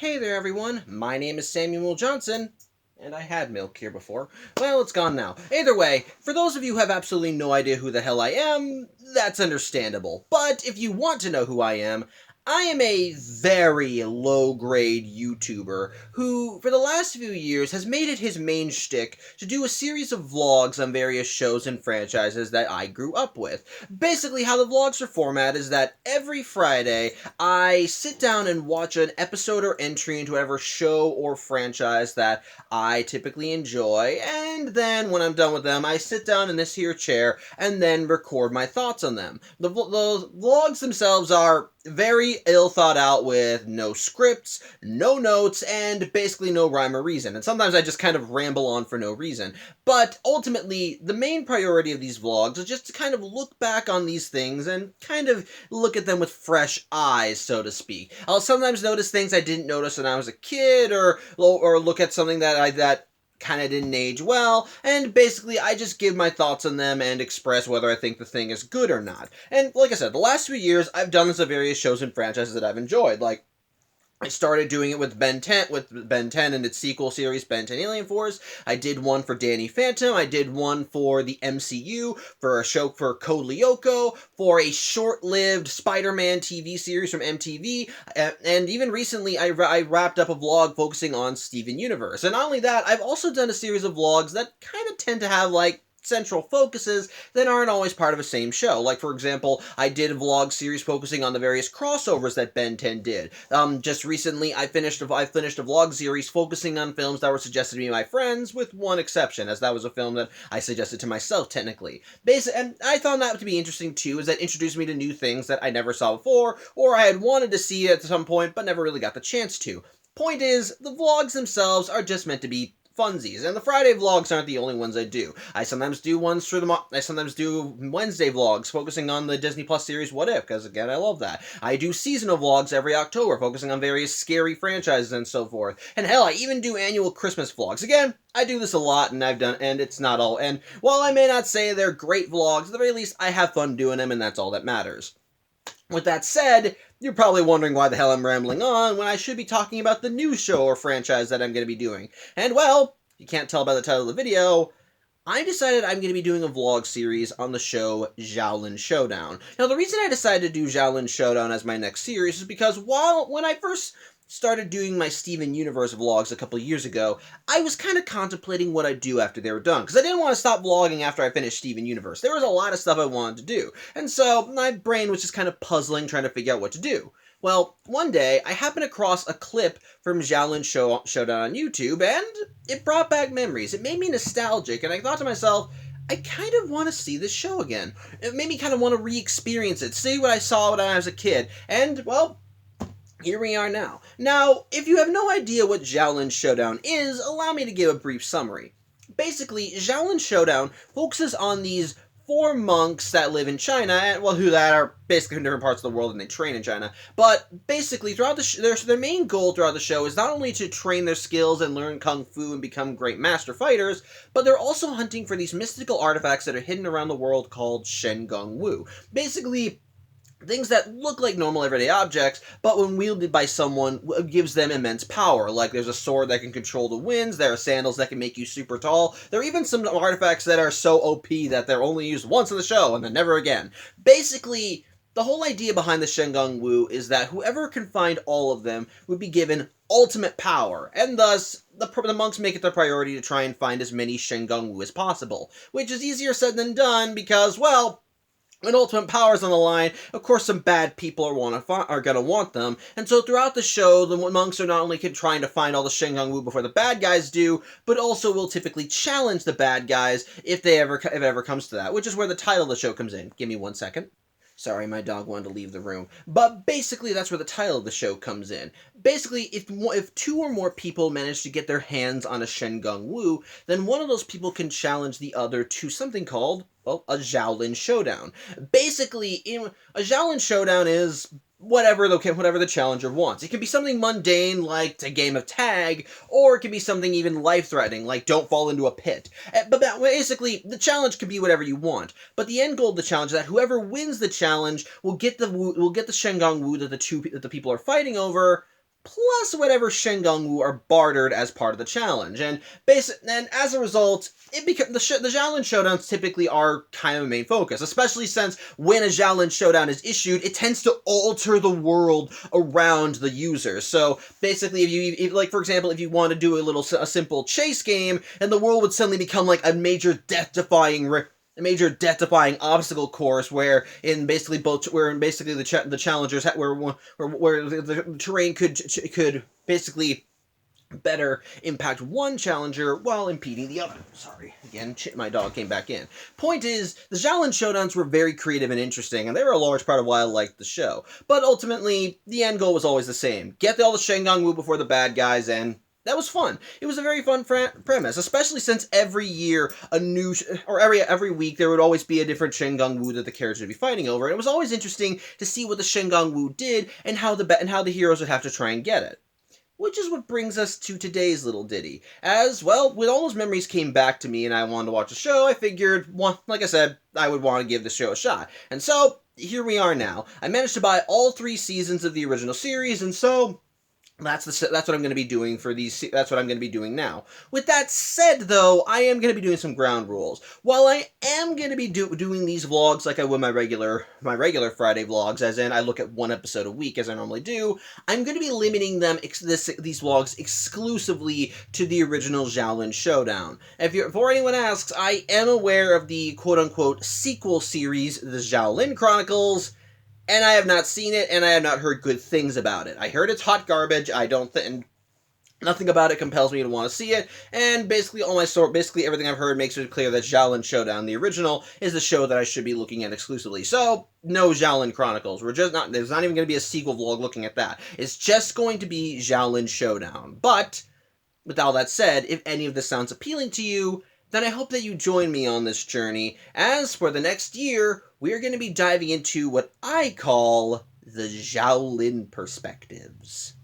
Hey there everyone, my name is Samuel Johnson, and I had milk here before. Well, it's gone now. Either way, for those of you who have absolutely no idea who the hell I am, that's understandable. But if you want to know who I am a very low-grade YouTuber who, for the last few years, has made it his main shtick to do a series of vlogs on various shows and franchises that I grew up with. Basically, how the vlogs are formatted is that every Friday, I sit down and watch an episode or entry into whatever show or franchise that I typically enjoy, and then when I'm done with them, I sit down in this here chair and then record my thoughts on them. The vlogs themselves are very ill thought out with no scripts, no notes, and basically no rhyme or reason. And sometimes I just kind of ramble on for no reason. But ultimately, the main priority of these vlogs is just to kind of look back on these things and kind of look at them with fresh eyes, so to speak. I'll sometimes notice things I didn't notice when I was a kid, or look at something that kind of didn't age well, and basically I just give my thoughts on them and express whether I think the thing is good or not. And like I said, the last few years I've done this at various shows and franchises that I've enjoyed, like I started doing it with Ben 10, and its sequel series, Ben 10 Alien Force. I did one for Danny Phantom. I did one for the MCU, for a show for Code Lyoko, for a short-lived Spider-Man TV series from MTV, and even recently I wrapped up a vlog focusing on Steven Universe. And not only that, I've also done a series of vlogs that kind of tend to have, like, central focuses that aren't always part of the same show. Like, for example, I did a vlog series focusing on the various crossovers that Ben 10 did. Just recently, I finished a vlog series focusing on films that were suggested to me by my friends, with one exception, as that was a film that I suggested to myself, technically. And I found that to be interesting, too, as that introduced me to new things that I never saw before, or I had wanted to see at some point, but never really got the chance to. Point is, the vlogs themselves are just meant to be funsies, and the Friday vlogs aren't the only ones I do. I sometimes do I sometimes do Wednesday vlogs focusing on the Disney Plus series What If, because again, I love that. I do seasonal vlogs every October focusing on various scary franchises and so forth. And hell, I even do annual Christmas vlogs. Again, I do this a lot, and it's not all. And while I may not say they're great vlogs, at the very least, I have fun doing them, and that's all that matters. With that said, you're probably wondering why the hell I'm rambling on when I should be talking about the new show or franchise that I'm going to be doing. And well, you can't tell by the title of the video, I decided I'm going to be doing a vlog series on the show Xiaolin Showdown. Now, the reason I decided to do Xiaolin Showdown as my next series is because when I first started doing my Steven Universe vlogs a couple years ago, I was kind of contemplating what I'd do after they were done, because I didn't want to stop vlogging after I finished Steven Universe. There was a lot of stuff I wanted to do, and so my brain was just kind of puzzling, trying to figure out what to do. Well, one day, I happened across a clip from Xiaolin Showdown on YouTube, and it brought back memories. It made me nostalgic, and I thought to myself, I kind of want to see this show again. It made me kind of want to re-experience it, see what I saw when I was a kid, and, well, here we are now. Now, if you have no idea what Xiaolin Showdown is, allow me to give a brief summary. Basically, Xiaolin Showdown focuses on these 4 monks that live in China, and who that are basically from different parts of the world and they train in China. But basically, throughout their main goal throughout the show is not only to train their skills and learn kung fu and become great master fighters, but they're also hunting for these mystical artifacts that are hidden around the world called Shen Gong Wu. Basically, things that look like normal everyday objects, but when wielded by someone, gives them immense power. Like, there's a sword that can control the winds, there are sandals that can make you super tall, there are even some artifacts that are so OP that they're only used once in the show, and then never again. Basically, the whole idea behind the Shen Gong Wu is that whoever can find all of them would be given ultimate power, and thus, the monks make it their priority to try and find as many Shen Gong Wu as possible, which is easier said than done because, well, when ultimate power's on the line, of course some bad people are gonna want them, and so throughout the show, the monks are not only trying to find all the Shen Gong Wu before the bad guys do, but also will typically challenge the bad guys if it ever comes to that, which is where the title of the show comes in. Give me 1 second. Sorry, my dog wanted to leave the room. But basically, that's where the title of the show comes in. Basically, if 2 or more people manage to get their hands on a Shen Gong Wu, then one of those people can challenge the other to something called, well, a Xiaolin Showdown. Basically, a Xiaolin Showdown is whatever the challenger wants. It can be something mundane, like a game of tag, or it can be something even life-threatening, like don't fall into a pit. But basically, the challenge can be whatever you want. But the end goal of the challenge is that whoever wins the challenge will get the Shen Gong Wu that the people are fighting over, plus whatever Shengongu are bartered as part of the challenge. And as a result, the Xiaolin Showdowns typically are kind of a main focus, especially since when a Xiaolin Showdown is issued, it tends to alter the world around the user. So basically, if for example, if you want to do a simple chase game, and the world would suddenly become like a major death-defying obstacle course where basically the challengers where the terrain could basically better impact one challenger while impeding the other. Sorry, again, my dog came back in. Point is, the Xiaolin Showdowns were very creative and interesting, and they were a large part of why I liked the show. But ultimately, the end goal was always the same. Get all the Shengongu before the bad guys, and that was fun. It was a very fun premise, especially since every year every week there would always be a different Shengongu that the characters would be fighting over. And it was always interesting to see what the Shengongu did and how the heroes would have to try and get it. Which is what brings us to today's little ditty. As, well, when all those memories came back to me and I wanted to watch the show, I figured, like I said, I would want to give the show a shot. And so, here we are now. I managed to buy all 3 seasons of the original series, and so that's what I'm going to be doing that's what I'm going to be doing now. With that said, though, I am going to be doing some ground rules. While I am going to be doing these vlogs like I would my regular Friday vlogs, as in I look at 1 episode a week as I normally do, I'm going to be limiting these vlogs exclusively to the original Xiaolin Showdown. Before anyone asks, I am aware of the quote-unquote sequel series, the Xiaolin Chronicles, and I have not seen it, and I have not heard good things about it. I heard it's hot garbage. Nothing about it compels me to want to see it, and basically everything I've heard makes it clear that Xiaolin Showdown, the original, is the show that I should be looking at exclusively. So, no Xiaolin Chronicles. There's not even going to be a sequel vlog looking at that. It's just going to be Xiaolin Showdown. But, with all that said, if any of this sounds appealing to you, then I hope that you join me on this journey, as for the next year, we are going to be diving into what I call the Xiaolin perspectives.